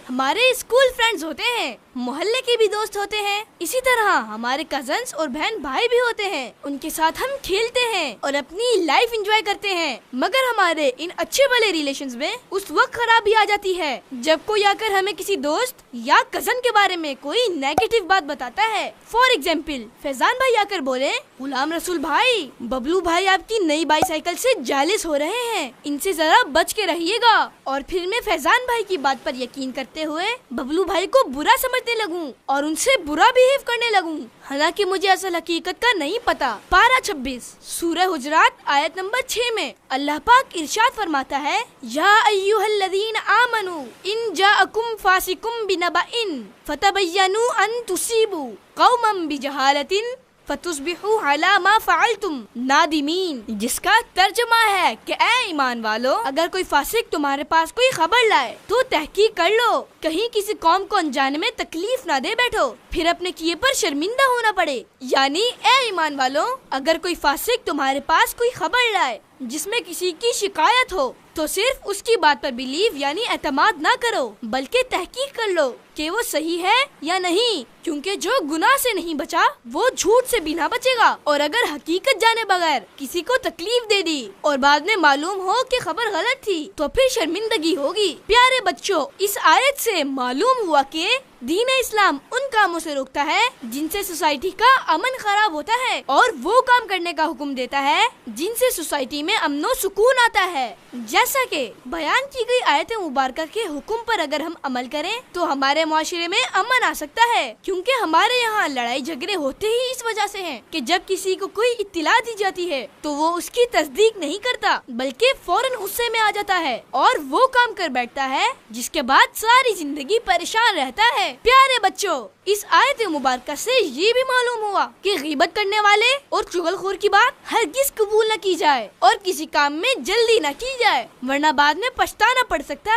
ہمارے school friends ہوتے ہیں، محلے کے بھی دوست ہوتے ہیں، اسی طرح ہمارے کزنس اور بہن بھائی بھی ہوتے ہیں، ان کے ساتھ ہم کھیلتے ہیں اور اپنی لائف انجوائے کرتے ہیں۔ مگر ہمارے ان اچھے بھلے ریلیشنز میں اس وقت خرابی آ جاتی ہے جب کوئی آ کر ہمیں کسی دوست یا کزن کے بارے میں کوئی نیگیٹو بات بتاتا ہے۔ فار ایگزامپل، فیضان بھائی آ کر بولے، غلام رسول بھائی، ببلو بھائی آپ کی نئی بائی سائیکل سے جالس ہو رہے ہیں، ان سے ذرا بچ کے رہیے گا۔ اور پھر میں فیضان بھائی کی بات پر یقین کرتے ہوئے ببلو بھائی کو برا سمجھنے لگوں اور ان سے برا بہیو کرنے لگوں، حالانکہ مجھے اصل حقیقت کا نہیں پتا۔ پارہ 26 سورہ حجرات آیت نمبر 6 میں اللہ پاک ارشاد فرماتا ہے، یا ایھا الذین آمنوا ان جاءکم فاسق بنبأ فتبینوا ان تصیبوا قوما بجہالۃ فتصبحوا علی ما فعلتم نادمین، جس کا ترجمہ ہے کہ اے ایمان والو، اگر کوئی فاسق تمہارے پاس کوئی خبر لائے تو تحقیق کر لو، کہیں کسی قوم کو انجانے میں تکلیف نہ دے بیٹھو، پھر اپنے کیے پر شرمندہ ہونا پڑے۔ یعنی اے ایمان والو، اگر کوئی فاسق تمہارے پاس کوئی خبر لائے جس میں کسی کی شکایت ہو تو صرف اس کی بات پر بلیو یعنی اعتماد نہ کرو، بلکہ تحقیق کر لو کہ وہ صحیح ہے یا نہیں، کیونکہ جو گناہ سے نہیں بچا وہ جھوٹ سے بھی نہ بچے گا۔ اور اگر حقیقت جانے بغیر کسی کو تکلیف دے دی اور بعد میں معلوم ہو کہ خبر غلط تھی تو پھر شرمندگی ہوگی۔ پیارے بچوں، اس آیت سے معلوم ہوا کہ دین اسلام ان کاموں سے روکتا ہے جن سے سوسائٹی کا امن خراب ہوتا ہے، اور وہ کام کرنے کا حکم دیتا ہے جن سے سوسائٹی میں امن و سکون آتا ہے۔ جیسا کہ بیان کی گئی آیت مبارکہ کے حکم پر اگر ہم عمل کریں تو ہمارے معاشرے میں امن آ سکتا ہے، کیونکہ ہمارے یہاں لڑائی جھگڑے ہوتے ہی اس وجہ سے ہیں کہ جب کسی کو کوئی اطلاع دی جاتی ہے تو وہ اس کی تصدیق نہیں کرتا، بلکہ فوراً غصے میں آ جاتا ہے اور وہ کام کر بیٹھتا ہے جس کے بعد ساری زندگی پریشان رہتا ہے۔ پیارے بچوں، اس آیت مبارکہ سے یہ بھی معلوم ہوا کہ غیبت کرنے والے اور چغل خور کی بات ہرگز قبول نہ کی جائے اور کسی کام میں جلدی نہ کی جائے، ورنہ بعد میں پچھتانا پڑ سکتا ہے۔